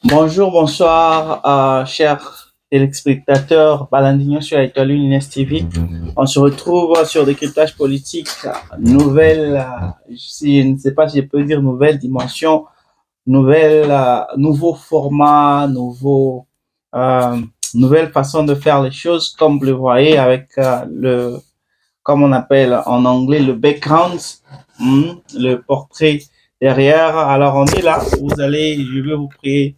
Bonjour, bonsoir, chers téléspectateurs, Balandino sur Étoile Inès TV. On se retrouve sur Décryptage politique, si, je ne sais pas si je peux dire nouvelle dimension, nouveau format, nouvelle façon de faire les choses, comme vous le voyez avec comme on appelle en anglais, le background, le portrait derrière. Alors on est là, je vais vous prier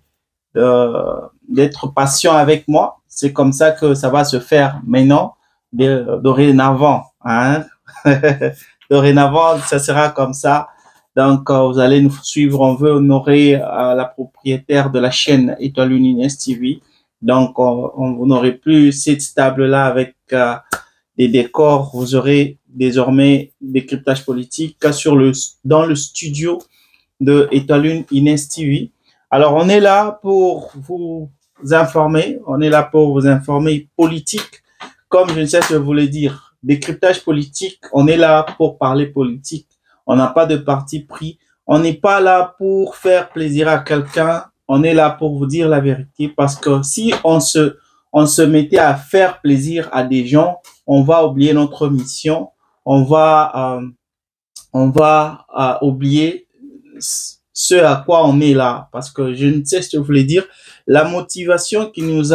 d'être patient avec moi. C'est comme ça que ça va se faire maintenant, dorénavant. Hein? Dorénavant, ça sera comme ça. Donc, vous allez nous suivre. On veut honorer la propriétaire de la chaîne Étoile Inès TV. Donc, vous n'aurez plus cette table-là avec des décors. Vous aurez désormais des cryptages politiques dans le studio de Étoile Inès TV. Alors, on est là pour vous informer. On est là pour vous informer politique. Comme je ne sais ce que vous voulez dire, décryptage politique. On est là pour parler politique. On n'a pas de parti pris. On n'est pas là pour faire plaisir à quelqu'un. On est là pour vous dire la vérité. Parce que si on se mettait à faire plaisir à des gens, on va oublier notre mission. On va oublier ce à quoi on est là, parce que je ne sais ce que je voulais dire. La motivation que nous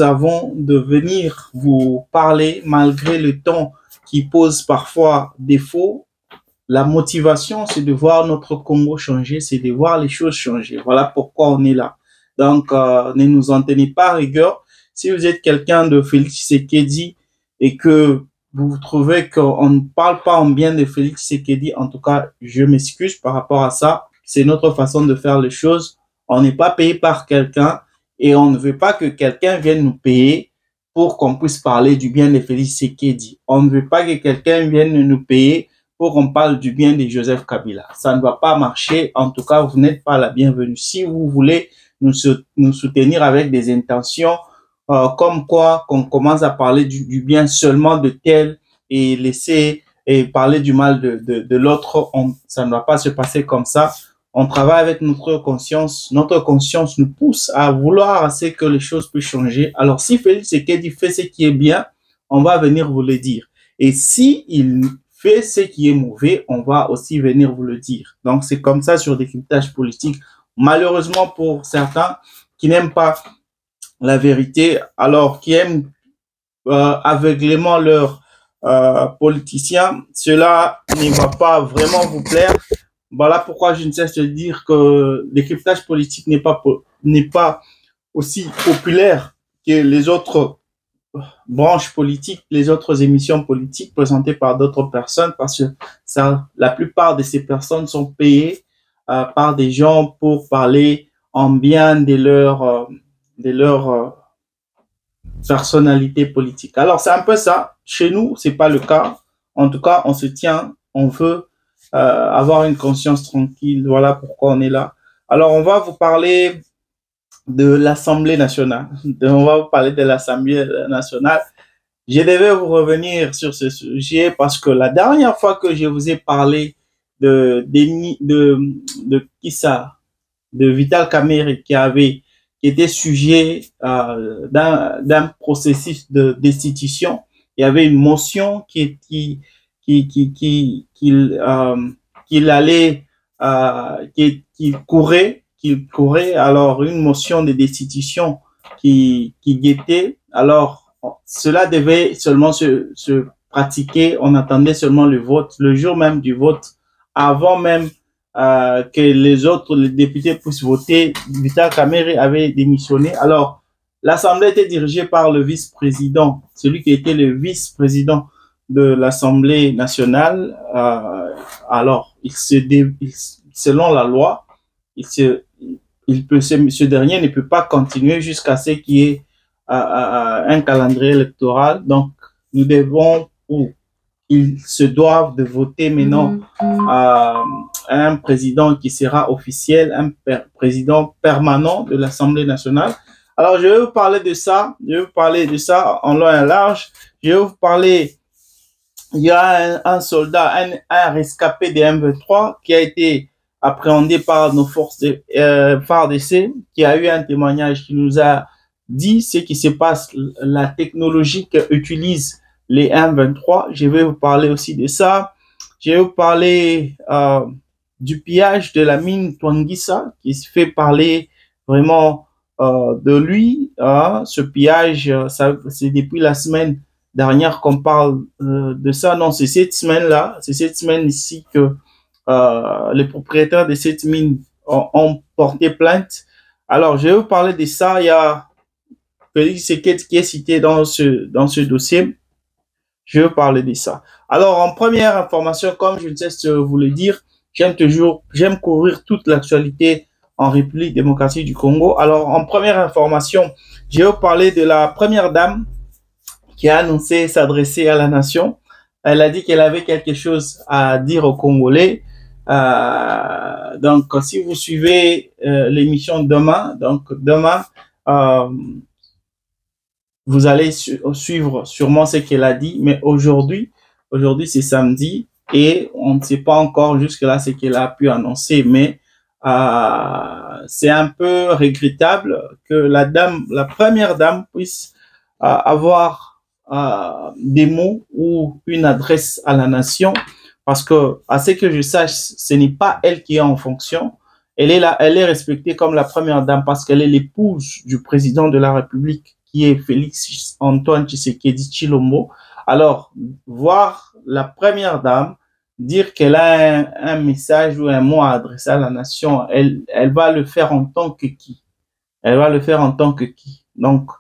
avons de venir vous parler, malgré le temps qui pose parfois défaut, la motivation, c'est de voir notre Congo changer, c'est de voir les choses changer. Voilà pourquoi on est là. Donc, ne nous en tenez pas à rigueur. Si vous êtes quelqu'un de Félix Tshisekedi et que vous trouvez qu'on ne parle pas en bien de Félix Tshisekedi, en tout cas, je m'excuse par rapport à ça. C'est notre façon de faire les choses. On n'est pas payé par quelqu'un et on ne veut pas que quelqu'un vienne nous payer pour qu'on puisse parler du bien de Félix Tshisekedi. On ne veut pas que quelqu'un vienne nous payer pour qu'on parle du bien de Joseph Kabila. Ça ne va pas marcher. En tout cas, vous n'êtes pas la bienvenue. Si vous voulez nous soutenir avec des intentions comme quoi qu'on commence à parler du bien seulement de tel et laisser et parler du mal de l'autre, ça ne va pas se passer comme ça. On travaille avec notre conscience. Notre conscience nous pousse à vouloir assez que les choses puissent changer. Alors, si Félix Tshisekedi fait ce qui est bien, on va venir vous le dire. Et si il fait ce qui est mauvais, on va aussi venir vous le dire. Donc, c'est comme ça sur des cryptages politiques. Malheureusement, pour certains qui n'aiment pas la vérité, alors qui aiment aveuglément leurs politiciens, cela ne va pas vraiment vous plaire. Voilà pourquoi je ne cesse de dire que le décryptage politique n'est pas aussi populaire que les autres branches politiques, les autres émissions politiques présentées par d'autres personnes, parce que la plupart de ces personnes sont payées par des gens pour parler en bien de leur personnalité politique. Alors, c'est un peu ça. Chez nous, c'est pas le cas. En tout cas, on se tient, on veut avoir une conscience tranquille. Voilà pourquoi on est là. Alors, on va vous parler de l'Assemblée nationale. On va vous parler de l'Assemblée nationale. Je devais vous revenir sur ce sujet parce que la dernière fois que je vous ai parlé de qui ça, de Vital Kamerhe qui était sujet d'un processus de destitution. Il y avait une motion qu'il allait qu'il courait alors une motion de destitution qui guettait. Alors cela devait seulement se pratiquer. On attendait seulement le vote, le jour même du vote, avant même que les députés puissent voter. Vital Kamerhe avait démissionné. Alors, l'Assemblée était dirigée par le vice-président, celui qui était le vice-président de l'Assemblée nationale. Alors, selon la loi, ce dernier ne peut pas continuer jusqu'à ce qu'il y ait un calendrier électoral. Donc, nous devons, ils se doivent de voter maintenant un président qui sera officiel, un président permanent de l'Assemblée nationale. Alors, je vais vous parler de ça. Je vais vous parler de ça en long et en large. Je vais vous parler, il y a un soldat, un rescapé des M23 qui a été appréhendé par nos forces FARDC, qui a eu un témoignage qui nous a dit ce qui se passe, la technologie qu'utilisent les M23. Je vais vous parler aussi de ça. Je vais vous parler du pillage de la mine Twangisa, qui se fait parler vraiment de lui. Ce pillage, c'est depuis la semaine dernière qu'on parle de ça. Non, c'est cette semaine-là, c'est cette semaine ici que les propriétaires de cette mine ont porté plainte. Alors, je vais vous parler de ça. Il y a Félix Tshisekedi qui est cité dans ce dossier. Je vais parler de ça. Alors, en première information, comme je ne cesse de vous le dire, j'aime couvrir toute l'actualité en République démocratique du Congo. Alors, en première information, je vais vous parler de la première dame qui a annoncé s'adresser à la nation. Elle a dit qu'elle avait quelque chose à dire aux Congolais. Donc, si vous suivez l'émission demain, vous allez suivre sûrement ce qu'elle a dit. Mais aujourd'hui, c'est samedi et on ne sait pas encore jusque-là ce qu'elle a pu annoncer. Mais c'est un peu regrettable que la première dame puisse avoir des mots ou une adresse à la nation, parce que, à ce que je sache, ce n'est pas elle qui est en fonction. Elle est là, elle est respectée comme la première dame parce qu'elle est l'épouse du président de la République, qui est Félix Antoine Tshisekedi Tshilombo. Alors, voir la première dame dire qu'elle a un message ou un mot à adresser à la nation, elle va le faire en tant que qui? Elle va le faire en tant que qui? Donc,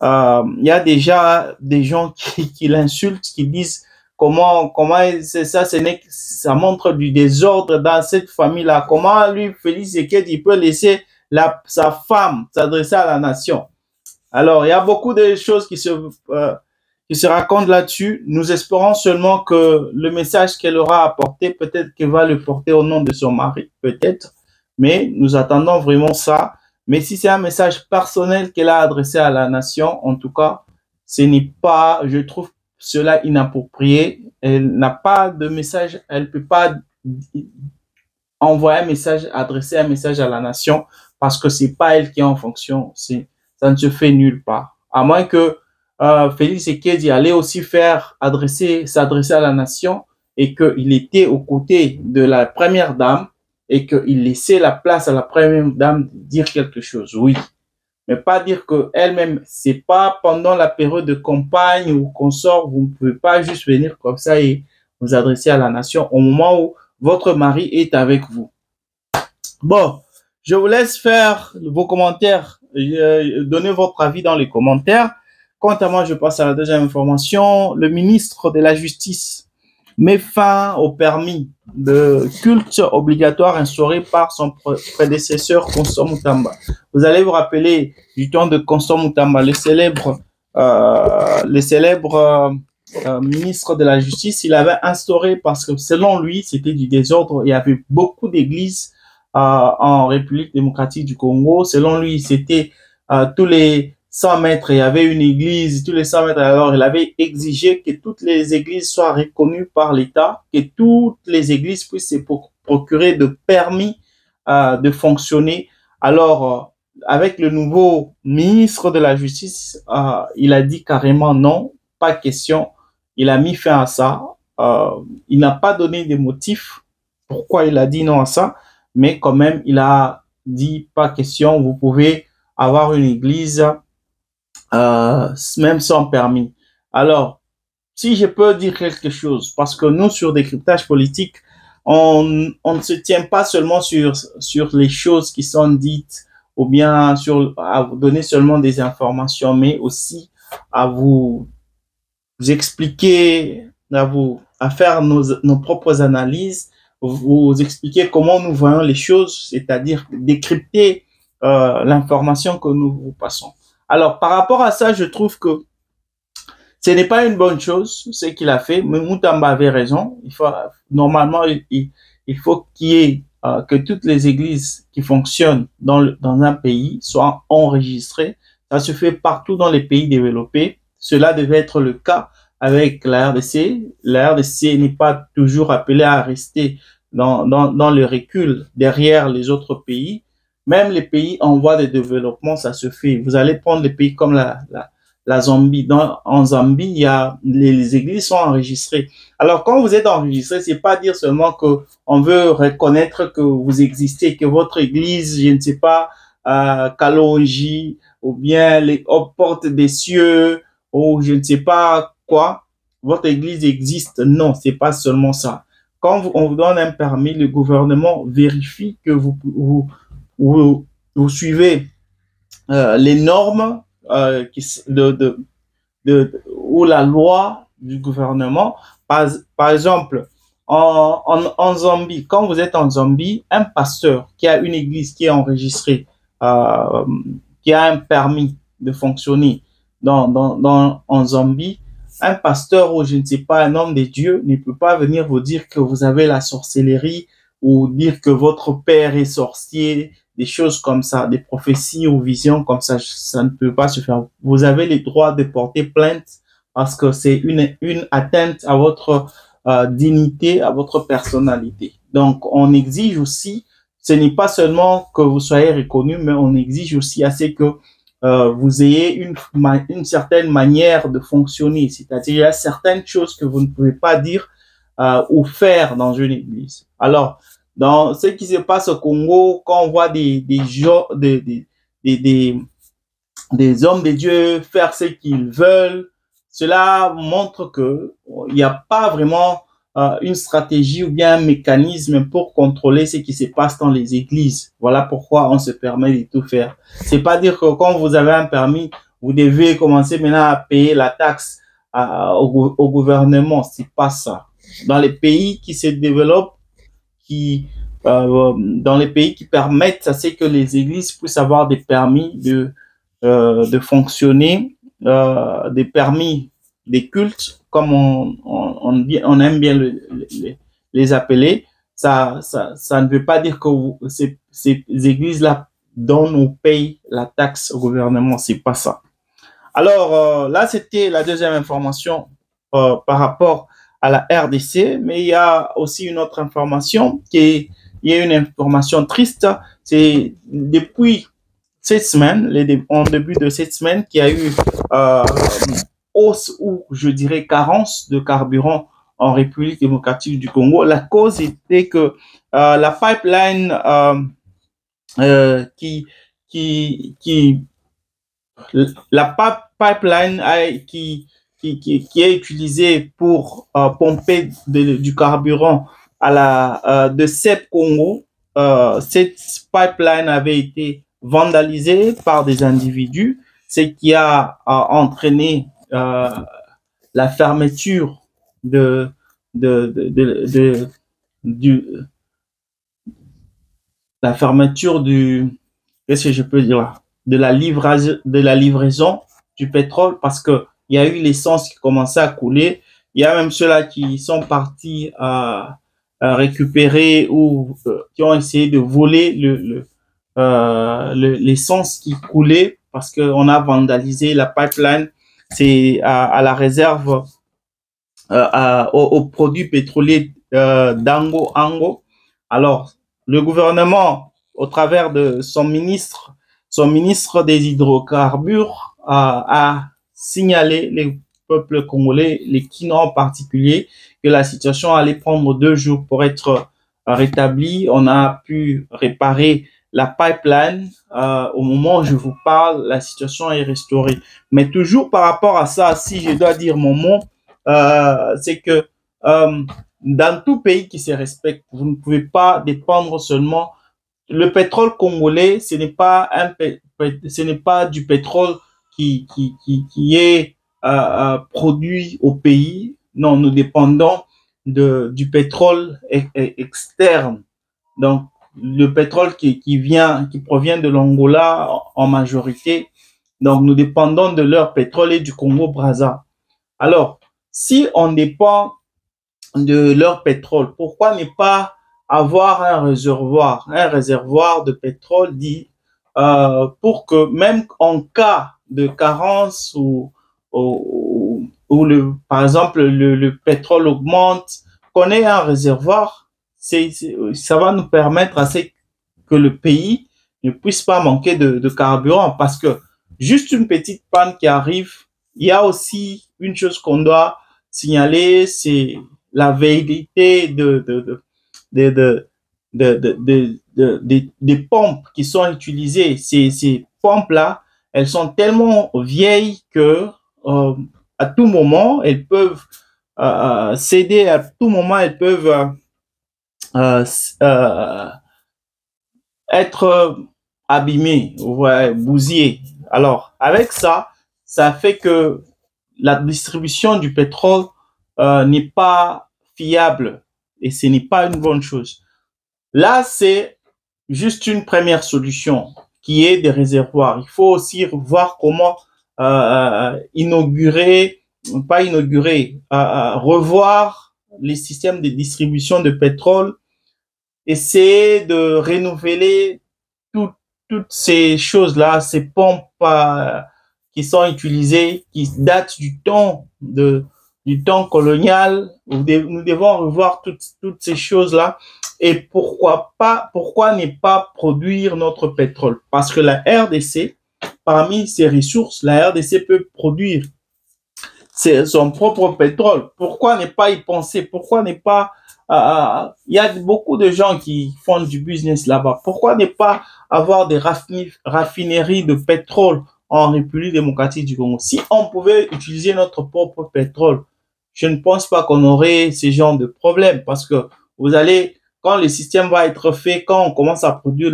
y a déjà des gens qui l'insultent, qui disent comment c'est ça, ça montre du désordre dans cette famille-là. Comment lui, Félix Tshisekedi, peut laisser sa femme s'adresser à la nation? Alors, il y a beaucoup de choses qui se racontent là-dessus. Nous espérons seulement que le message qu'elle aura apporté, peut-être qu'elle va le porter au nom de son mari, peut-être. Mais nous attendons vraiment ça. Mais si c'est un message personnel qu'elle a adressé à la nation, en tout cas, ce n'est pas, je trouve cela inapproprié. Elle n'a pas de message, elle ne peut pas envoyer un message, adresser un message à la nation, parce que c'est pas elle qui est en fonction. Ça ne se fait nulle part. À moins que Félix Tshisekedi allait aussi s'adresser à la nation et qu'il était aux côtés de la première dame et qu'il laissait la place à la première dame de dire quelque chose, oui. Mais pas dire qu'elle-même, c'est pas pendant la période de campagne ou qu'on sort, vous ne pouvez pas juste venir comme ça et vous adresser à la nation au moment où votre mari est avec vous. Bon, je vous laisse faire vos commentaires, donner votre avis dans les commentaires. Quant à moi, je passe à la deuxième information. Le ministre de la Justice met fin au permis de culte obligatoire instauré par son prédécesseur Constant Moutamba. Vous allez vous rappeler du temps de Constant Moutamba, le célèbre ministre de la Justice. Il avait instauré, parce que selon lui, c'était du désordre. Il y avait beaucoup d'églises en République démocratique du Congo. Selon lui, c'était tous les 100 mètres, il y avait une église, tous les 100 mètres, alors il avait exigé que toutes les églises soient reconnues par l'État, que toutes les églises puissent se procurer de permis de fonctionner. Alors, avec le nouveau ministre de la Justice, il a dit carrément non, pas question. Il a mis fin à ça. Il n'a pas donné de motifs pourquoi il a dit non à ça, mais quand même, il a dit pas question, vous pouvez avoir une église même sans permis. Alors, si je peux dire quelque chose, parce que nous, sur Décryptage politique, on ne se tient pas seulement sur les choses qui sont dites ou bien à vous donner seulement des informations, mais aussi à vous expliquer, à faire nos propres analyses, vous expliquer comment nous voyons les choses, c'est-à-dire décrypter l'information que nous vous passons. Alors, par rapport à ça, je trouve que ce n'est pas une bonne chose, ce qu'il a fait. Mais Moutamba avait raison. Normalement, il faut qu'il y ait que toutes les églises qui fonctionnent dans un pays soient enregistrées. Ça se fait partout dans les pays développés. Cela devait être le cas avec la RDC. La RDC n'est pas toujours appelée à rester dans le recul derrière les autres pays. Même les pays en voie de développement, ça se fait. Vous allez prendre les pays comme la Zambie. En Zambie, il y a, les églises sont enregistrées. Alors, quand vous êtes enregistré, c'est pas dire seulement que on veut reconnaître que vous existez, que votre église, je ne sais pas, Kalonji, ou bien aux portes des cieux, ou je ne sais pas quoi, votre église existe. Non, c'est pas seulement ça. Quand on vous donne un permis, le gouvernement vérifie que vous suivez les normes ou la loi du gouvernement. Par exemple, en Zambie, quand vous êtes en Zambie, un pasteur qui a une église qui est enregistrée, euh, qui a un permis de fonctionner en Zambie, un pasteur ou je ne sais pas, un homme de Dieu ne peut pas venir vous dire que vous avez la sorcellerie ou dire que votre père est sorcier, des choses comme ça, des prophéties ou visions comme ça ne peut pas se faire. Vous avez le droit de porter plainte parce que c'est une atteinte à votre dignité, à votre personnalité. Donc, on exige aussi, ce n'est pas seulement que vous soyez reconnu, mais on exige aussi assez que vous ayez une certaine manière de fonctionner. C'est-à-dire, il y a certaines choses que vous ne pouvez pas dire ou faire dans une église. Alors, dans ce qui se passe au Congo, quand on voit des hommes de Dieu faire ce qu'ils veulent, cela montre que il n'y a pas vraiment une stratégie ou bien un mécanisme pour contrôler ce qui se passe dans les églises. Voilà pourquoi on se permet de tout faire. C'est pas dire que quand vous avez un permis, vous devez commencer maintenant à payer la taxe au gouvernement. C'est pas ça. Dans les pays qui se développent, dans les pays qui permettent à ce que les églises puissent avoir des permis de fonctionner, des permis des cultes, comme on aime bien les appeler, ça ne veut pas dire que ces églises-là donnent ou payent la taxe au gouvernement, c'est pas ça. Alors là, c'était la deuxième information par rapport à la RDC, mais il y a aussi une autre information il y a une information triste, c'est depuis cette semaine, en début de cette semaine, qu'il y a eu hausse ou je dirais carence de carburant en République démocratique du Congo. La cause était que la pipeline la pipeline qui est utilisée pour pomper du carburant de CEP Congo, cette pipeline avait été vandalisée par des individus, ce qui a entraîné la fermeture de, du, la fermeture qu'est-ce que je peux dire là, de la livraison du pétrole parce que il y a eu l'essence qui commençait à couler. Il y a même ceux-là qui sont partis à récupérer ou qui ont essayé de voler l'essence qui coulait parce qu'on a vandalisé la pipeline. C'est à la réserve, aux produits pétroliers d'Ango Ango. Alors, le gouvernement, au travers de son ministre des hydrocarbures, a signalé les peuples congolais, les Kinois en particulier, que la situation allait prendre 2 jours pour être rétablie. On a pu réparer la pipeline. Au moment où je vous parle, la situation est restaurée. Mais toujours par rapport à ça, si je dois dire mon mot, c'est que dans tout pays qui se respecte, vous ne pouvez pas dépendre seulement. Le pétrole congolais, ce n'est pas du pétrole qui est produit au pays. Non, nous dépendons du pétrole externe. Donc, le pétrole qui provient de l'Angola en majorité. Donc, nous dépendons de leur pétrole et du Congo-Brazza. Alors, si on dépend de leur pétrole, pourquoi ne pas avoir un réservoir de pétrole dit pour que même en cas de carence ou par exemple le pétrole augmente, qu'on ait un réservoir, ça va nous permettre à ce que le pays ne puisse pas manquer de carburant, parce que juste une petite panne qui arrive, il y a aussi une chose qu'on doit signaler, c'est la validité des pompes qui sont utilisées. Ces pompes-là, elles sont tellement vieilles que à tout moment, elles peuvent céder, à tout moment, elles peuvent être abîmées, ouais, bousillées. Alors, avec ça, ça fait que la distribution du pétrole n'est pas fiable et ce n'est pas une bonne chose. Là, c'est juste une première solution qui est des réservoirs. Il faut aussi voir comment revoir les systèmes de distribution de pétrole, essayer de renouveler toutes ces choses-là, ces pompes qui sont utilisées, qui datent du temps colonial. Nous devons revoir toutes ces choses-là. Et pourquoi ne pas produire notre pétrole? Parce que la RDC, parmi ses ressources, la RDC peut produire son propre pétrole. Pourquoi ne pas y penser? Pourquoi ne pas... y a beaucoup de gens qui font du business là-bas. Pourquoi ne pas avoir des raffineries de pétrole en République démocratique du Congo? Si on pouvait utiliser notre propre pétrole, je ne pense pas qu'on aurait ce genre de problème, parce que vous allez, quand le système va être fait, quand on commence à produire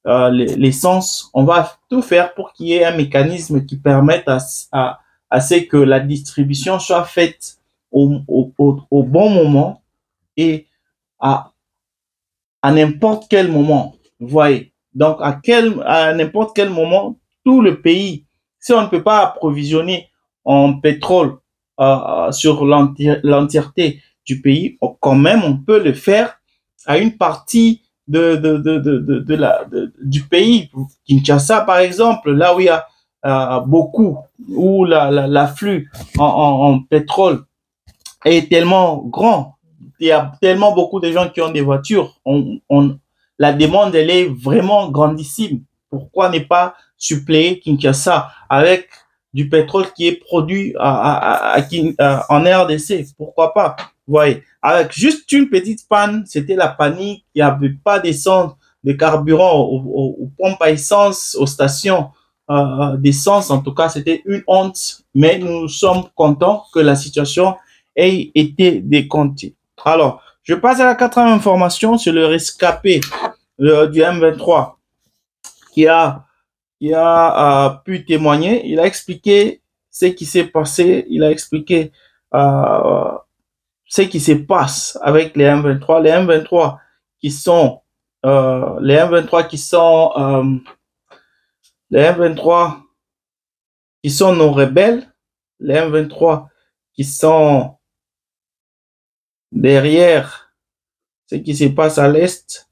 l'essence, on va tout faire pour qu'il y ait un mécanisme qui permette à ce que la distribution soit faite au bon moment et à n'importe quel moment. Vous voyez? Donc, à n'importe quel moment, tout le pays, si on ne peut pas approvisionner en pétrole sur l'entièreté du pays, quand même, on peut le faire à une partie du pays. Kinshasa, par exemple, là où il y a beaucoup, où l'afflux en pétrole est tellement grand, il y a tellement beaucoup de gens qui ont des voitures, la demande, elle est vraiment grandissime. Pourquoi ne pas suppléer Kinshasa avec du pétrole qui est produit en RDC? Pourquoi pas? Vous voyez, avec juste une petite panne, c'était la panique, il n'y avait pas d'essence, de carburant aux pompes à essence, aux stations d'essence. En tout cas, c'était une honte, mais nous sommes contents que la situation ait été décomptée. Alors, je passe à la quatrième information sur le rescapé du M23 qui a pu témoigner. Il a expliqué ce qui s'est passé. Il a expliqué ce qui se passe avec les M23. Les M23 qui sont nos rebelles. Les M23 qui sont derrière ce qui se passe à l'Est.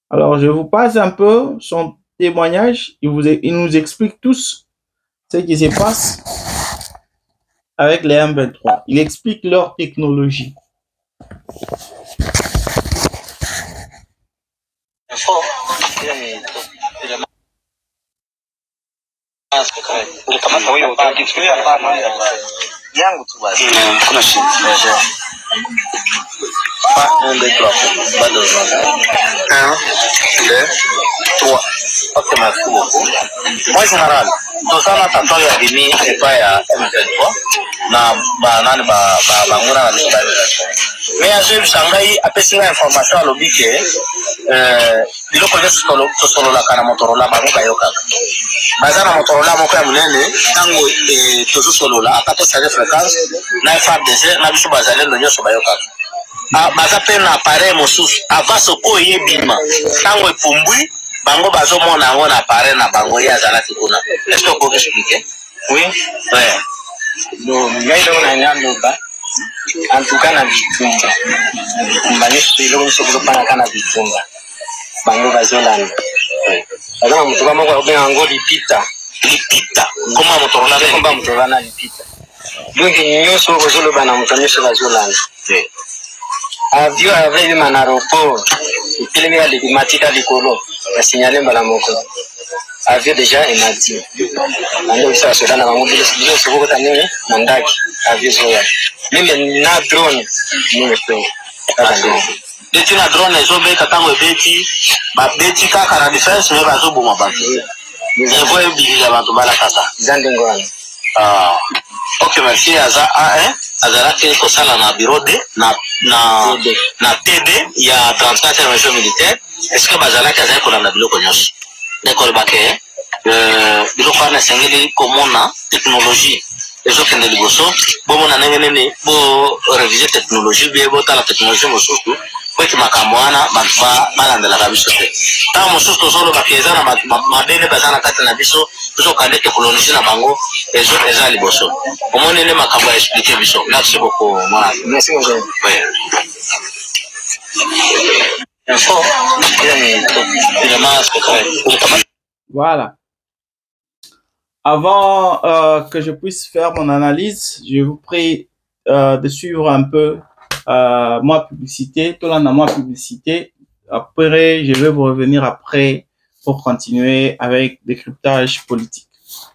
Alors, je vous passe un peu son témoignage. Il nous explique tous ce qui se passe avec les M23. Il explique leur technologie. Un, deux, trois. Ok, merci beaucoup. Moi, général, tout ça, là, t'entends, il y a Bini et pas il y a M23. Mais à ce Shanghai, après, c'est l'information à l'objet que, il y a la Motorola, Bazana Motorola, mon frère Moulin, Tango, et tout solo là, à 14 fréquences, n'a pas de n'a pas bazalé, le sur Bayoka. Bazape na appareil mosusu avant soko yebima tango epumbwi bango bazomona yango na appareil na bango ye azalaki kuna. Est-ce que vous pouvez expliquer? Oui. Ouais. Donc ngai ndo na nyaloba en tout cas na bitumba mbanyesho iloko soko pana kana bitumba bango bazolanda. Bazana mutuka moko obenga ngo lipita koma Motorola komba Motorola na lipita donc nyonso bazoloba na mutanyesho bazolanda. avion avait eu un aéroport. Il y a des matériaux de colo. Il a signalé Malamoko. Avion déjà est mati. Alors ça se donne à mon bilan. Je suis beaucoup tanné. Mandaki. Avion zoya. Même na drone. Nous le faisons. Dès na drone les hommes katango beti. Ba beti ka kana defense mais ba zo boma ba. Nous avons billet avant de la casa. Zandengwana. Ah. Ok, merci. Azara qui est au salon na bureau de na TD, il y a 34 interventions militaires. Est-ce que Bazala qui a qu'on a bureau cognos? D'accord, baké. Bureau par la singeli commune technologie. Les autres ne ligoso. Bon, on a n'engagé pour réviser technologie, bien bon la technologie mosusu. Pour que makamwana malanda la kabiso. Tant mosusu solo bakeza na mabene bazana kati na biso. Toujours quand les technologies na bango, les autres les aliboso. Au moins les makambo expliquer biso. Merci beaucoup. Merci beaucoup. Voilà. Avant que je puisse faire mon analyse, je vous prie de suivre un peu ma publicité, tout ma publicité. Après, je vais vous revenir après pour continuer avec décryptage politique.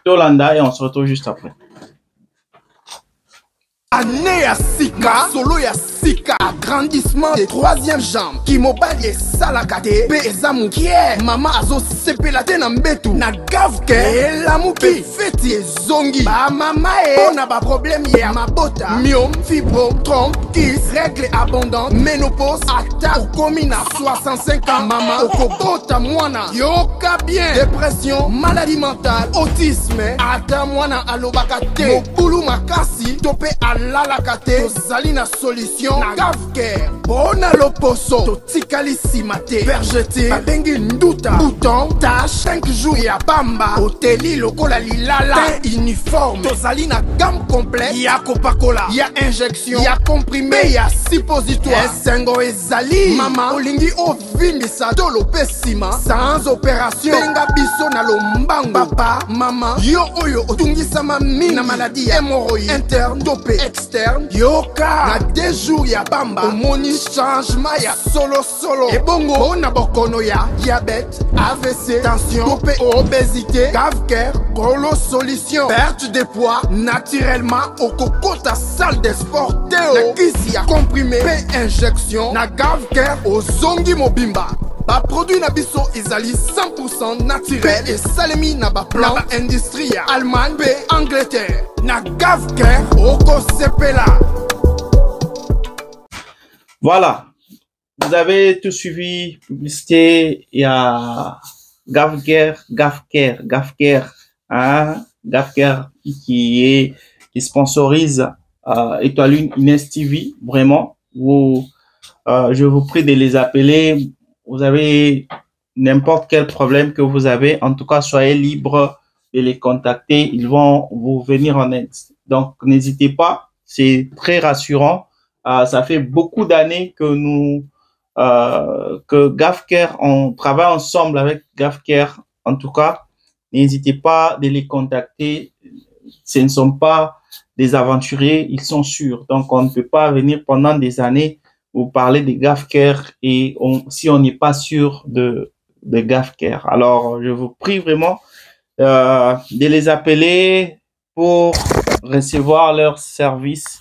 Tolanda et on se retrouve juste après. Année à Sika, solo ya Sika, agrandissement des troisième jambes, qui mobile et salakate, pezamu kie, mama azo sepelate na mbetu, na gavke, et la mouki, feti et zongi, ba mama e, on a ba problème ya mabota, myome, fibrome, trompe, kiss, règle abondante, ménopause, attaque, komina, 65 ans, mama, okobota mwana, yoka bien, dépression, maladie mentale, autisme, ata mwana alobakate, mokulu makasi, tope alalakate, tozali na solution, na gavke, bona loposo, totikali simate, vergete, babengi nduta, bouton, tache, 5 jours ya bamba, oteli lokola lilala, teint uniforme, tozali na gamme complète, ya kopakola, ya injection, ya comprimé, ya suppositoire, esengo ezali, mama, olingi ovimbisa, tolo pesima, sans opération, benga biso na lombango, papa, mama, yo oyo, otungisama mingi, na maladie, hémorroïde, interne, topé, externe, yoka, na 2 jours ya bamba, omoni changement ya solo, ebongo, bona bokono ya, diabète, AVC, tension, topé, obésité, cave-cœur, gros solution, perte de poids, naturellement, au coco ta salle de sport, théo, na kisi ya comprimé, injection, na cave-cœur, au zongi mobimba. Ba produit na biso ezali 100% naturel et salemi na ba plan na ba industrie ya Allemagne pe Angleterre na Gavker oko sepela. Voilà, vous avez tout suivi publicité, il y a Gavker, hein, Gavker qui sponsorise Étoile Inès TV, vraiment. Je vous prie de les appeler. Vous avez n'importe quel problème que vous avez, en tout cas, soyez libre de les contacter. Ils vont vous venir en aide. Donc, n'hésitez pas. C'est très rassurant. Ça fait beaucoup d'années que que Gavker, on travaille ensemble avec Gavker. En tout cas, n'hésitez pas de les contacter. Ce ne sont pas des aventuriers, ils sont sûrs. Donc, on ne peut pas venir pendant des années vous parler de Gavker et si on n'est pas sûr de Gavker. Alors, je vous prie vraiment de les appeler pour recevoir leur service.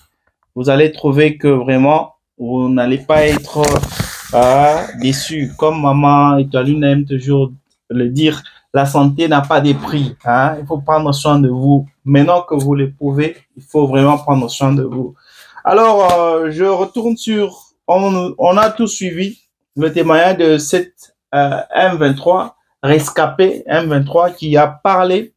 Vous allez trouver que vraiment, vous n'allez pas être déçus. Comme maman Étoile aime toujours le dire, la santé n'a pas de prix. Hein? Il faut prendre soin de vous. Maintenant que vous le pouvez, il faut vraiment prendre soin de vous. Alors, je retourne sur... On a tout suivi le témoignage de cette M23, rescapé M23, qui a parlé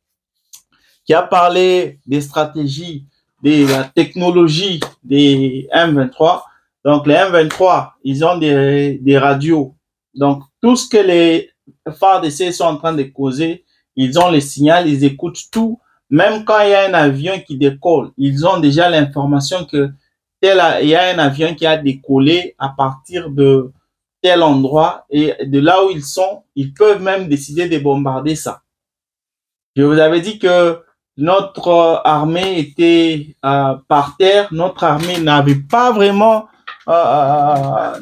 des stratégies, de la technologie des M23. Donc, les M23, ils ont des radios. Donc, tout ce que les FARDC sont en train de causer, ils ont les signaux, ils écoutent tout. Même quand il y a un avion qui décolle, ils ont déjà l'information que il y a un avion qui a décollé à partir de tel endroit et de là où ils sont, ils peuvent même décider de bombarder ça. Je vous avais dit que notre armée était par terre, notre armée n'avait pas vraiment n'a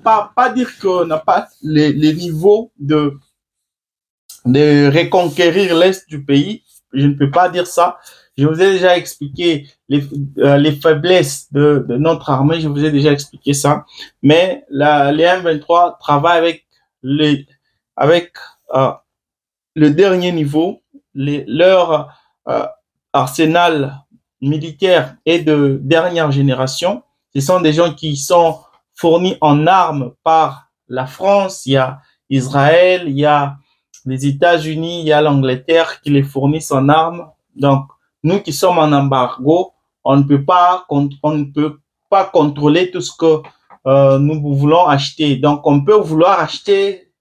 pas dire que n'a pas les niveaux de reconquérir l'Est du pays. Je ne peux pas dire ça. Je vous ai déjà expliqué les faiblesses de notre armée. Je vous ai déjà expliqué ça. Mais les M23 travaillent avec le dernier niveau. Leur arsenal militaire est de dernière génération. Ce sont des gens qui sont fournis en armes par la France. Il y a Israël, il y a les États-Unis, il y a l'Angleterre qui les fournissent en armes. Donc, nous qui sommes en embargo, on ne peut pas contrôler tout ce que nous voulons acheter. Donc, on peut vouloir acheter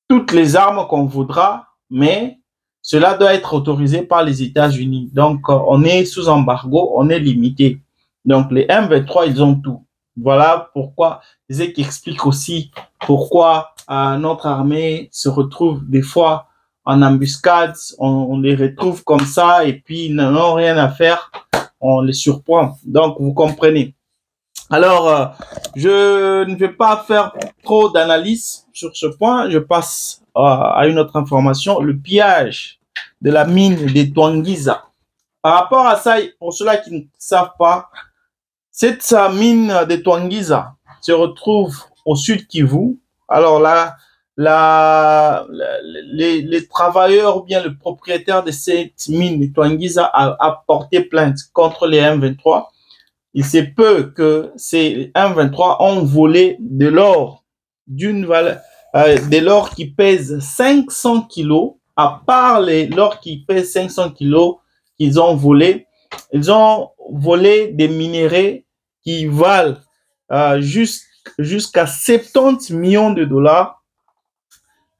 toutes les armes qu'on voudra, mais cela doit être autorisé par les États-Unis. Donc, on est sous embargo, on est limité. Donc, les M23, ils ont tout. Voilà pourquoi, c'est qui explique aussi pourquoi notre armée se retrouve des fois en embuscade. On les retrouve comme ça et puis ils n'ont rien à faire. On les surprend. Donc, vous comprenez. Alors, je ne vais pas faire trop d'analyse sur ce point. Je passe à une autre information, le pillage de la mine de Twangiza. Par rapport à ça, pour ceux-là qui ne savent pas, cette mine de Twangiza se retrouve au sud Kivu. Alors là, les travailleurs ou bien le propriétaire de cette mine de Twangiza a porté plainte contre les M23. Il se peut que ces M23 ont volé de l'or de l'or qui pèse 500 kilos. À part l'or qui pèse 500 kilos qu'ils ont volé, ils ont volé des minéraux qui valent jusqu'à 70 millions de dollars.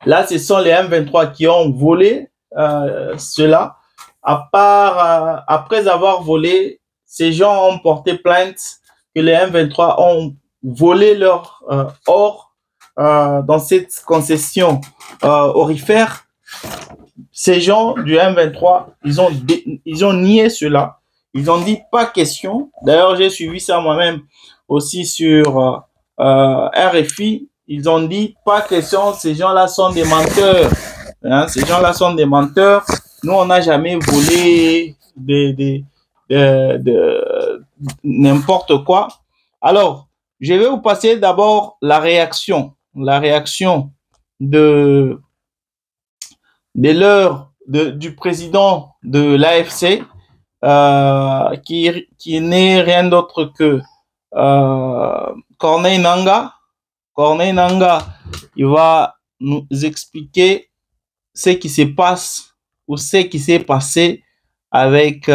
Là, ce sont les M23 qui ont volé cela. Après avoir volé, ces gens ont porté plainte que les M23 ont volé leur or dans cette concession aurifère. Ces gens du M23, ils ont nié cela. Ils ont dit pas question. D'ailleurs, j'ai suivi ça moi-même aussi sur RFI. Ils ont dit pas question. Ces gens-là sont des menteurs. Hein, ces gens-là sont des menteurs. Nous, on n'a jamais volé de n'importe quoi. Alors, je vais vous passer d'abord la réaction du président de l'AFC, qui n'est rien d'autre que Corneille Nangaa. Corneille Nangaa, il va nous expliquer ce qui se passe ou ce qui s'est passé avec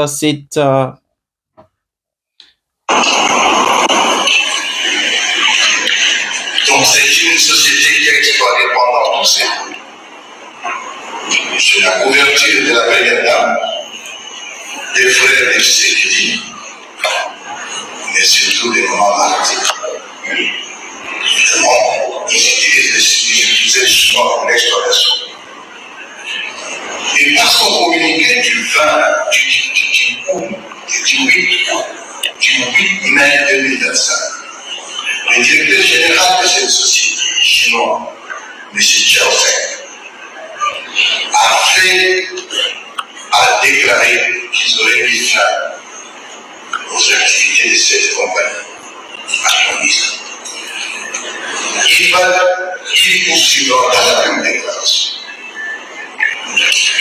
cette Donc c'est une société qui a exploité pendant tous ces années. C'est la couverture de la première dame, des frères de Tshisekedi, mais surtout des moments martyrs. Évidemment, ils utilisaient souvent l'exploitation. Et parce qu'on communiquait du 8 mai 2025, le directeur général de cette société, chinois, M. Chao Feng, a déclaré qu'ils auraient mis fin aux activités de cette compagnie à Tunisie. Il poursuivra dans la même déclaration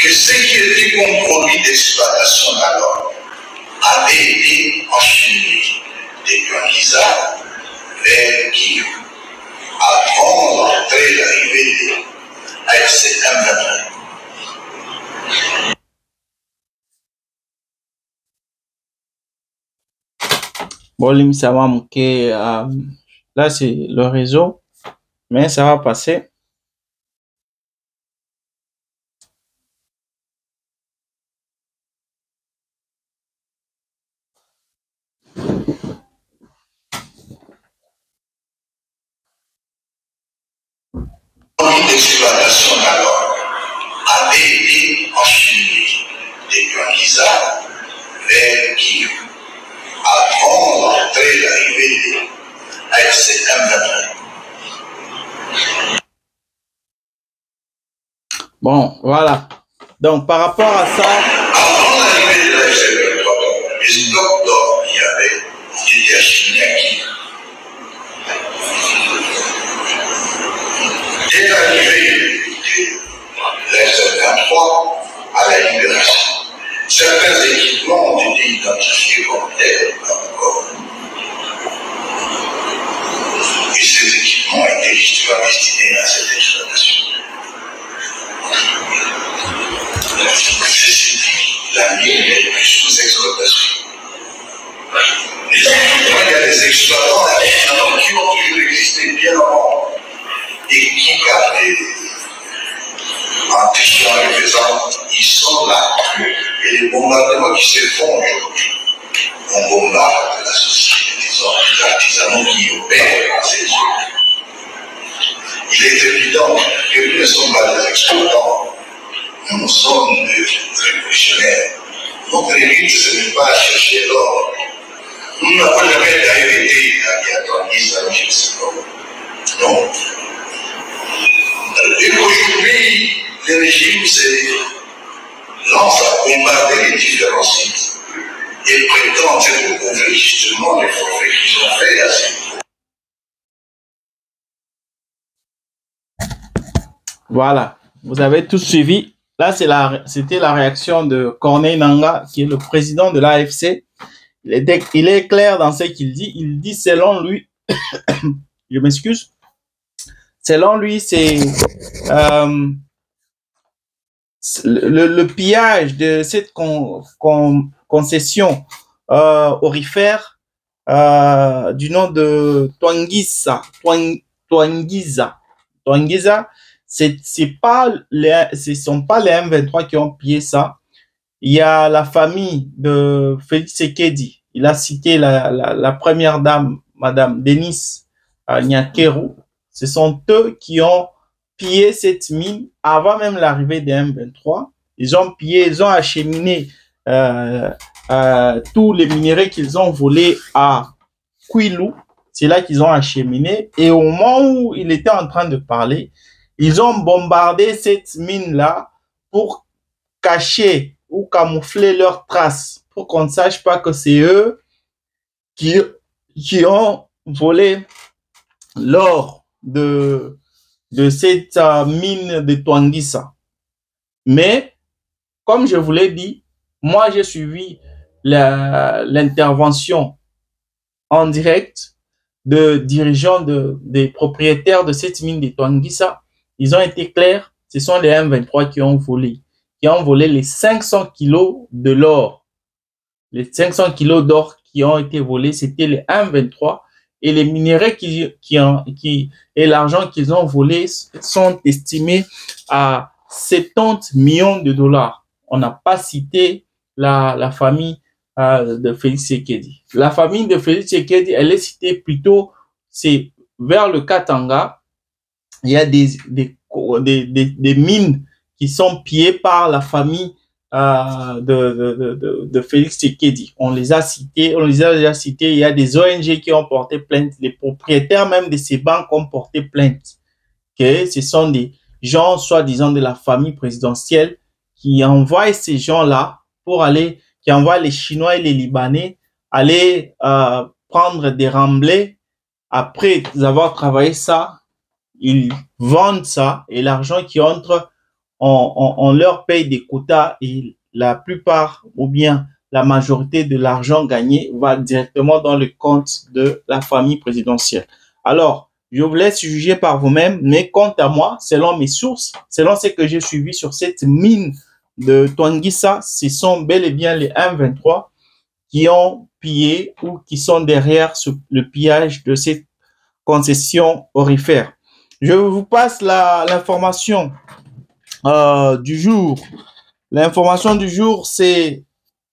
que ce qui était comme produit d'exploitation alors avait été enchaîné des Twangiza vers Kivu avant d'entrer l'arrivée de AFC M23. Bon, ça va manquer. Là, c'est le réseau, mais ça va passer. L'exploitation alors avait été enchaînée des Twangiza vers Kivu avant l'entrée et l'arrivée avec ces M23. Bon, voilà. Donc, par rapport à ça... Avant l'arrivée de la FC23, les stocks d'or qu'il y avait étaient acheminés à qui? Dès l'arrivée de la FC23 à la libération, certains équipements ont été identifiés comme tels encore. Et ces équipements étaient justement destinés à cette exploitation. Ceci dit, la mine n'est plus sous exploitation. Les équipements, il y a des exploitants qui ont toujours existé bien avant et qui, en trichant et faisant, ils sont là. Et les bombardements qui se font aujourd'hui, on bombarde la société, disons, les artisanaux qui opèrent dans ces zones. Il est évident que nous ne sommes pas des exploitants, nous sommes des révolutionnaires. Notre élite, ce n'est pas chercher l'or. Nous n'avons jamais d'ailleurs été il y a 10 ans, je ne sais pas. Non. Et aujourd'hui, le régime lance à bombarder les différents sites et prétend recouvrir justement les forfaits qu'ils ont fait à ces niveaux. Voilà, vous avez tous suivi. Là, c'était la réaction de Corneille Nangaa, qui est le président de l'AFC. Il est clair dans ce qu'il dit. Il dit, selon lui, je m'excuse, selon lui, c'est le pillage de cette concession aurifère du nom de Twangiza. Ce sont pas les M23 qui ont pillé ça. Il y a la famille de Félix Tshisekedi. Il a cité la première dame, Madame Denis Nyakeru. Ce sont eux qui ont pillé cette mine avant même l'arrivée des M23. Ils ont pillé, ils ont acheminé tous les minéraux qu'ils ont volés à Kwilu. C'est là qu'ils ont acheminé. Et au moment où il était en train de parler, ils ont bombardé cette mine-là pour cacher ou camoufler leurs traces, pour qu'on ne sache pas que c'est eux qui ont volé l'or de cette mine de Twangiza. Mais, comme je vous l'ai dit, moi j'ai suivi l'intervention en direct de dirigeants des propriétaires de cette mine de Twangiza. Ils ont été clairs, ce sont les M23 qui ont volé les 500 kilos de l'or. Les 500 kilos d'or qui ont été volés, c'était les M23. Et les minéraux et l'argent qu'ils ont volé sont estimés à 70 millions de dollars. On n'a pas cité la famille de Félix Tshisekedi. La famille de Félix Tshisekedi, elle est citée plutôt, c'est vers le Katanga. Il y a des mines qui sont pillées par la famille de Félix Tshisekedi. On les a déjà cités. Il y a des ONG qui ont porté plainte. Les propriétaires même de ces banques ont porté plainte. Okay? Ce sont des gens, soi-disant de la famille présidentielle, qui envoient ces gens-là qui envoient les Chinois et les Libanais aller prendre des remblais. Après avoir travaillé ça, ils vendent ça et l'argent qui entre, on leur paye des quotas et la plupart ou bien la majorité de l'argent gagné va directement dans le compte de la famille présidentielle. Alors, je vous laisse juger par vous-même, mais quant à moi, selon mes sources, selon ce que j'ai suivi sur cette mine de Twangiza, ce sont bel et bien les M23 qui ont pillé ou qui sont derrière le pillage de cette concession aurifère. Je vous passe l'information du jour. L'information du jour, c'est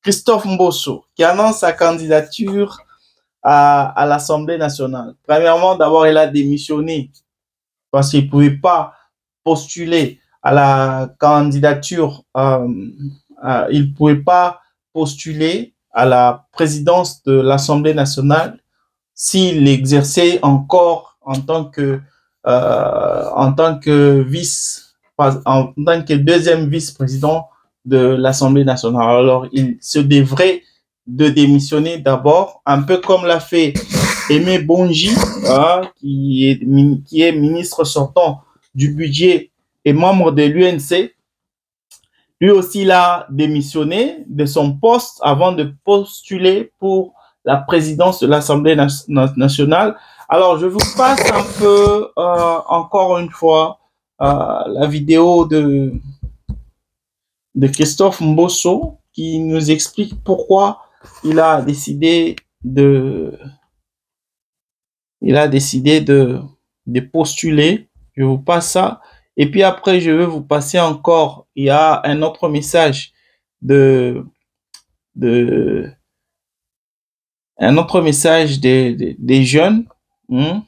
Christophe Mbosso qui annonce sa candidature à l'Assemblée nationale. Premièrement, d'abord, il a démissionné parce qu'il ne pouvait pas postuler à la candidature. Il ne pouvait pas postuler à la présidence de l'Assemblée nationale s'il exerçait encore en tant que deuxième vice-président de l'Assemblée nationale. Alors, il se devrait de démissionner d'abord, un peu comme l'a fait Aimé Bonji, qui est ministre sortant du budget et membre de l'UNC. Lui aussi, il a démissionné de son poste avant de postuler pour la présidence de l'Assemblée nationale. Alors, je vous passe un peu, encore une fois, la vidéo de Christophe Mbosso qui nous explique pourquoi il a décidé de postuler. Je vous passe ça. Et puis après, je vais vous passer encore, il y a un autre message des jeunes. On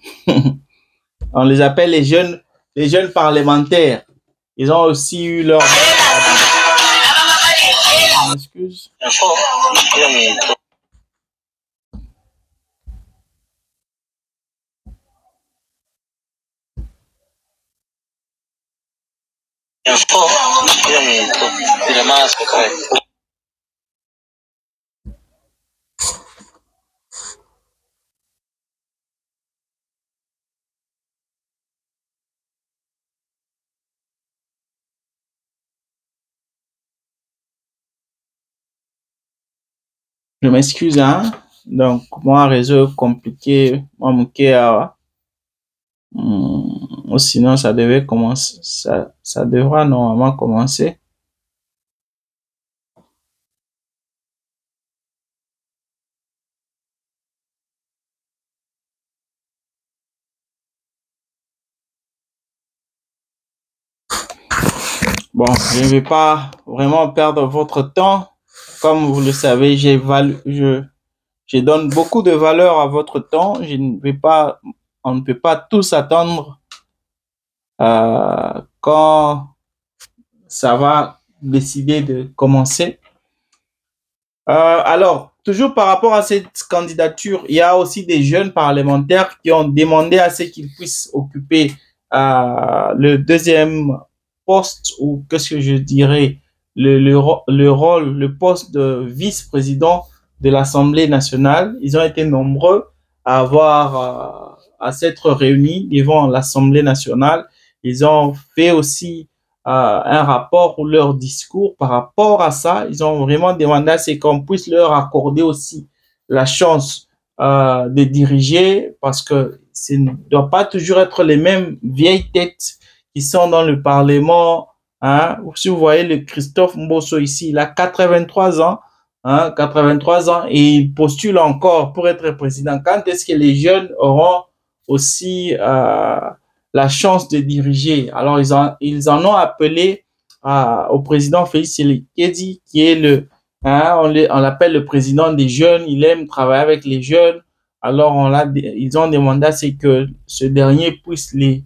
les appelle les jeunes parlementaires. Ils ont aussi eu leur... Excuse. Je m'excuse, hein. Donc, moi, réseau compliqué, moi, sinon, ça devait commencer, ça devra normalement commencer. Bon, je ne vais pas vraiment perdre votre temps. Comme vous le savez, je donne beaucoup de valeur à votre temps. On ne peut pas tous attendre quand ça va décider de commencer. Alors, toujours par rapport à cette candidature, il y a aussi des jeunes parlementaires qui ont demandé à ce qu'ils puissent occuper le deuxième poste, ou qu'est-ce que je dirais, le poste de vice-président de l'Assemblée nationale. Ils ont été nombreux à s'être réunis devant l'Assemblée nationale. Ils ont fait aussi un rapport ou leur discours par rapport à ça. Ils ont vraiment demandé à ce qu'on puisse leur accorder aussi la chance de diriger, parce que ce ne doit pas toujours être les mêmes vieilles têtes qui sont dans le Parlement. Hein. Si vous voyez le Christophe Mbosso ici, il a 83 ans, 83 ans, et il postule encore pour être président. Quand est-ce que les jeunes auront aussi la chance de diriger? Alors, ils en ont appelé au président Félix Tshisekedi, qui est on l'appelle le président des jeunes. Il aime travailler avec les jeunes. Alors, ils ont demandé à ce que ce dernier puisse les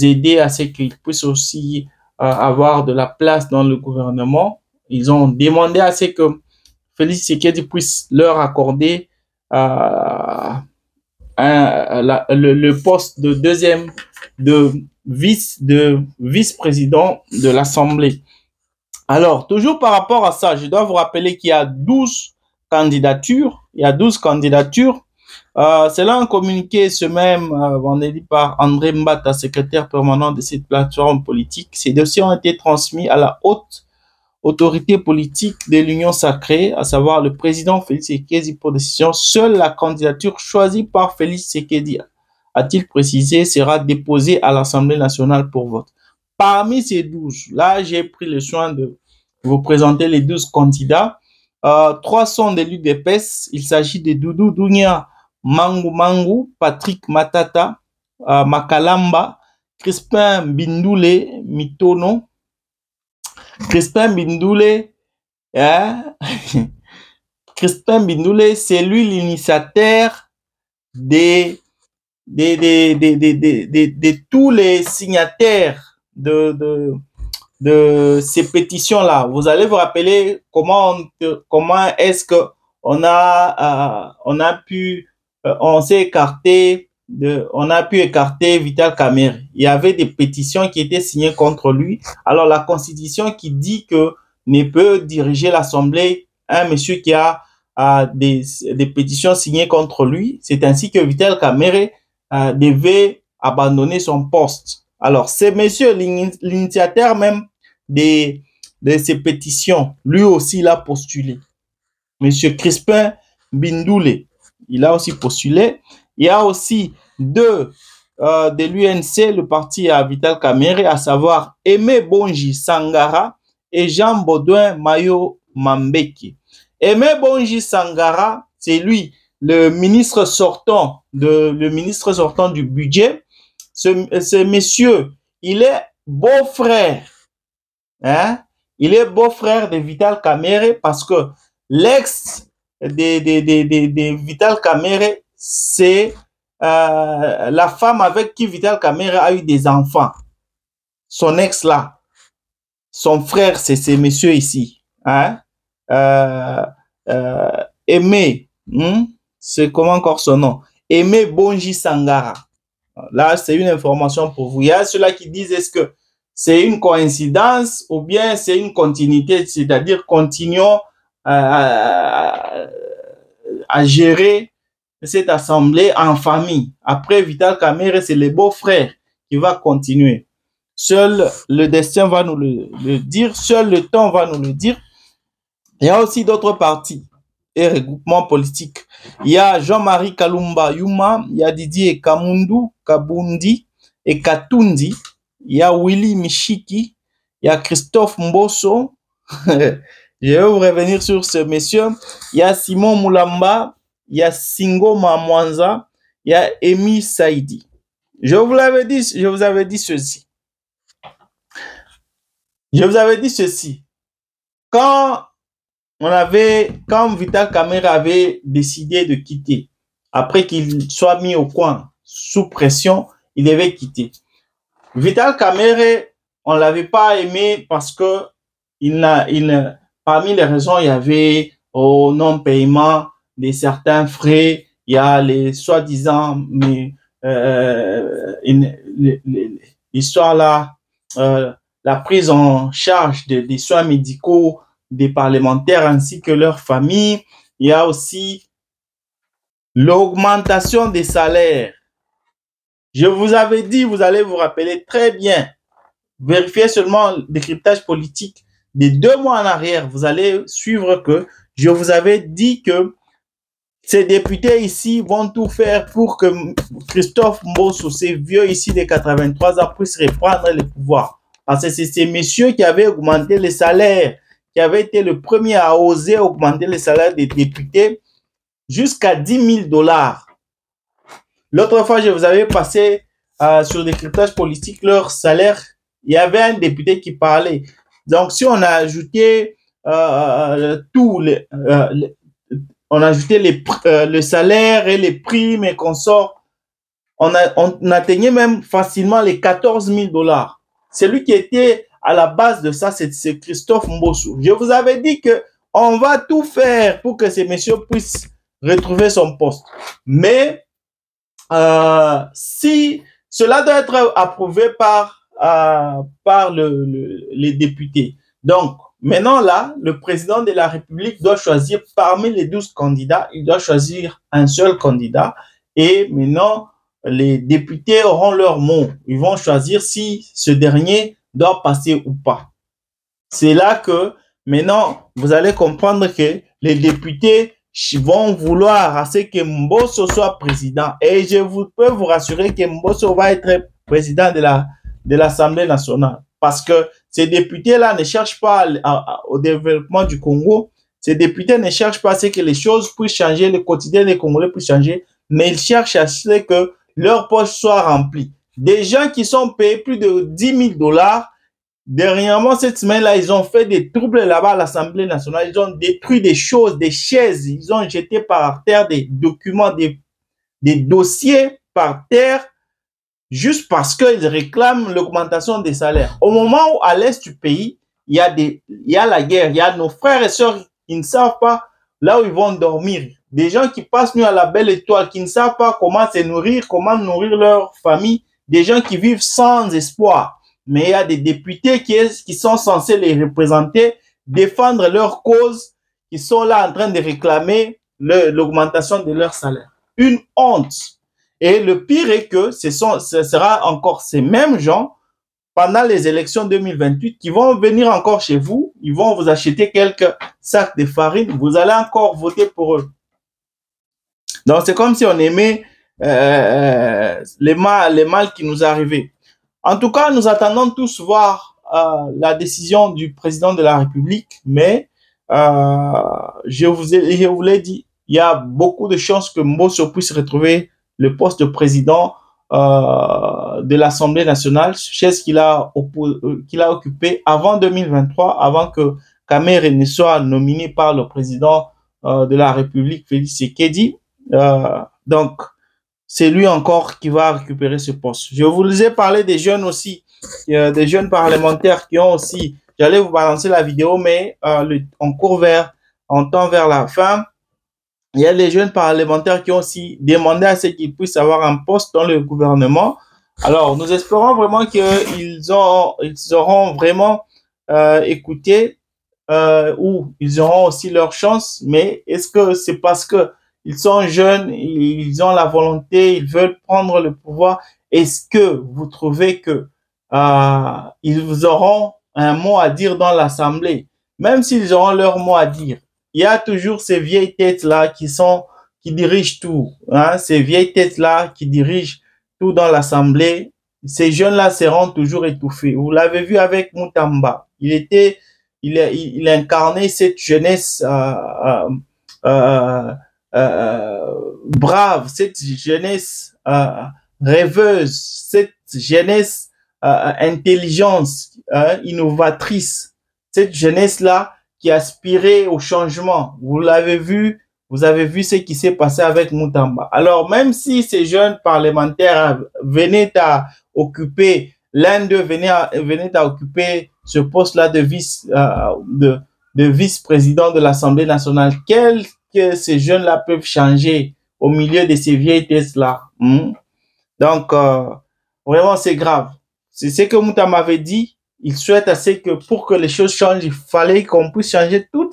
aider, à ce qu'ils puissent aussi avoir de la place dans le gouvernement. Ils ont demandé à ce que Félix Tshisekedi puisse leur accorder le poste de vice-président de l'Assemblée. Alors, toujours par rapport à ça, je dois vous rappeler qu'il y a 12 candidatures. Il y a 12 candidatures. C'est là un communiqué ce même vendredi par André Mbata, secrétaire permanent de cette plateforme politique. Ces dossiers ont été transmis à la haute autorité politique de l'Union sacrée, à savoir le président Félix Tshisekedi pour décision. Seule la candidature choisie par Félix Tshisekedi, a-t-il précisé, sera déposée à l'Assemblée nationale pour vote. Parmi ces 12, là, j'ai pris le soin de vous présenter les 12 candidats. 3 sont de l'UDPS. Il s'agit de Doudou Dounia Mangu, Patrick Matata, Makalamba, Crispin Bindoule Mitono. Crispin Bindoule, Crispin Bindoule, c'est lui l'initiateur de tous les signataires de ces pétitions-là. Vous allez vous rappeler comment est-ce que on s'est écarté on a pu écarter Vital Kamerhe. Il y avait des pétitions qui étaient signées contre lui. Alors, la Constitution qui dit que ne peut diriger l'Assemblée un monsieur qui a des pétitions signées contre lui. C'est ainsi que Vital Kamerhe devait abandonner son poste. Alors, c'est monsieur l'initiateur même de ces pétitions. Lui aussi, il a postulé. Monsieur Crispin Bindoulé, il a aussi postulé. Il y a aussi deux de l'UNC, le parti à Vital Kamerhe, à savoir Aimé Bonji Sangara et Jean-Baudouin Mayo Mambeki. Aimé Bonji Sangara, c'est lui, le ministre sortant du budget. Ce monsieur, il est beau-frère. Hein? Il est beau-frère de Vital Kamerhe parce que l'ex de Vital Kamerhe, c'est la femme avec qui Vital Kamerhe a eu des enfants. Son ex là, son frère, c'est ces messieurs ici. Hein? Aimé, c'est comment encore son nom? Aimé Bonji Sangara. Là, c'est une information pour vous. Il y a ceux-là qui disent, est-ce que c'est une coïncidence ou bien c'est une continuité, c'est-à-dire continuons à gérer cette assemblée en famille. Après Vital Kamerhe, c'est le beau-frère qui va continuer. Seul le destin va nous le dire, seul le temps va nous le dire. Il y a aussi d'autres partis et regroupements politiques. Il y a Jean-Marie Kalumba Yuma, il y a Didier Kabundi et Katundi, il y a Willy Mishiki, il y a Christophe Mbosso. Je vais vous revenir sur ce monsieur. Il y a Simon Moulamba, il y a Singo Mamwanza, il y a Emi Saidi. Je vous avais dit ceci. Quand Vital Kamerhe avait décidé de quitter, après qu'il soit mis au coin sous pression, il devait quitter. Vital Kamerhe, on l'avait pas aimé parce que parmi les raisons, il y avait au non-paiement de certains frais, il y a les soi-disant, mais l'histoire là, la prise en charge des soins médicaux des parlementaires ainsi que leurs familles. Il y a aussi l'augmentation des salaires. Je vous avais dit, vous allez vous rappeler très bien, vérifiez seulement le décryptage politique des 2 mois en arrière, vous allez suivre que je vous avais dit que ces députés ici vont tout faire pour que Christophe Mbosso, ces vieux ici de 83 ans, puissent reprendre le pouvoir. Parce que c'est ces messieurs qui avaient augmenté les salaires, qui avaient été le premier à oser augmenter les salaires des députés jusqu'à 10 000 $. L'autre fois, je vous avais passé sur le décryptage politique leur salaire. Il y avait un député qui parlait. Donc, si on a ajouté le salaire et les primes et consorts, on atteignait même facilement les 14 000 $. Celui qui était à la base de ça, c'est Christophe Mbosso. Je vous avais dit que on va tout faire pour que ces messieurs puissent retrouver son poste. Mais si cela doit être approuvé par les députés. Donc, maintenant là, le président de la République doit choisir parmi les 12 candidats, il doit choisir un seul candidat. Et maintenant, les députés auront leur mot. Ils vont choisir si ce dernier doit passer ou pas. C'est là que maintenant, vous allez comprendre que les députés vont vouloir à ce que Mbosso soit président. Et je peux vous rassurer que Mbosso va être président de l'Assemblée nationale. Parce que ces députés-là ne cherchent pas au développement du Congo. Ces députés ne cherchent pas à ce que les choses puissent changer, le quotidien des Congolais puisse changer, mais ils cherchent à ce que leur poche soit remplie. Des gens qui sont payés plus de 10 000 $, dernièrement, cette semaine-là, ils ont fait des troubles là-bas à l'Assemblée nationale. Ils ont détruit des choses, des chaises. Ils ont jeté par terre des documents, des dossiers par terre, juste parce qu'ils réclament l'augmentation des salaires. Au moment où, à l'est du pays, il y a la guerre, il y a nos frères et sœurs qui ne savent pas là où ils vont dormir. Des gens qui passent nuit à la belle étoile, qui ne savent pas comment se nourrir, comment nourrir leur famille. Des gens qui vivent sans espoir. Mais il y a des députés qui sont censés les représenter, défendre leurs causes, qui sont là en train de réclamer l'augmentation de leur salaire. Une honte. Et le pire est que ce sera encore ces mêmes gens pendant les élections 2028 qui vont venir encore chez vous, ils vont vous acheter quelques sacs de farine, vous allez encore voter pour eux. Donc c'est comme si on aimait les mal qui nous arrivaient. En tout cas, nous attendons tous voir la décision du président de la République, mais je vous l'ai dit, il y a beaucoup de chances que Mbosso puisse retrouver le poste de président de l'Assemblée nationale, chaise qu'il a occupé avant 2023, avant que Kamerhe ne soit nominé par le président de la République, Félix Tshisekedi. Donc, c'est lui encore qui va récupérer ce poste. Je vous ai parlé des jeunes aussi, des jeunes parlementaires qui ont aussi, j'allais vous balancer la vidéo, mais on tend vers la fin. Il y a les jeunes parlementaires qui ont aussi demandé à ce qu'ils puissent avoir un poste dans le gouvernement. Alors, nous espérons vraiment qu'ils auront vraiment écouté ou ils auront aussi leur chance. Mais est-ce que c'est parce que ils sont jeunes, ils ont la volonté, ils veulent prendre le pouvoir? Est-ce que vous trouvez que ils auront un mot à dire dans l'Assemblée? Même s'ils auront leur mot à dire, il y a toujours ces vieilles têtes-là qui dirigent tout, hein, ces vieilles têtes-là qui dirigent tout dans l'Assemblée. Ces jeunes-là seront toujours étouffés. Vous l'avez vu avec Mutamba. Il incarnait cette jeunesse brave, cette jeunesse rêveuse, cette jeunesse intelligente, innovatrice, cette jeunesse-là qui aspirait au changement. Vous avez vu ce qui s'est passé avec Mutamba. Alors, même si ces jeunes parlementaires venaient à occuper, l'un d'eux venait à occuper ce poste-là de vice-président de l'Assemblée nationale, que ces jeunes-là peuvent changer au milieu de ces vieilles têtes-là. Donc, vraiment, c'est grave. C'est ce que Mutamba avait dit. Il souhaite assez que pour que les choses changent, il fallait qu'on puisse changer toute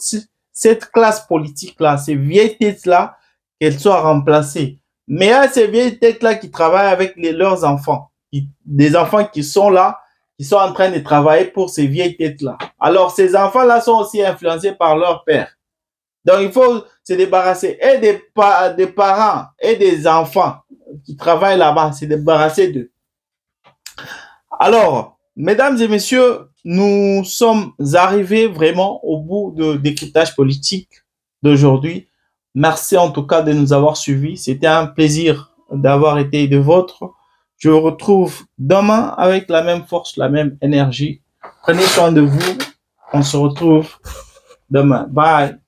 cette classe politique-là, ces vieilles têtes-là, qu'elles soient remplacées. Mais il y a ces vieilles têtes-là qui travaillent avec leurs enfants, des enfants qui sont là, qui sont en train de travailler pour ces vieilles têtes-là. Alors, ces enfants-là sont aussi influencés par leur père. Donc, il faut se débarrasser et des parents et des enfants qui travaillent là-bas, se débarrasser d'eux. Alors, mesdames et messieurs, nous sommes arrivés vraiment au bout de décryptage politique d'aujourd'hui. Merci en tout cas de nous avoir suivis. C'était un plaisir d'avoir été de vôtre. Je vous retrouve demain avec la même force, la même énergie. Prenez soin de vous. On se retrouve demain. Bye.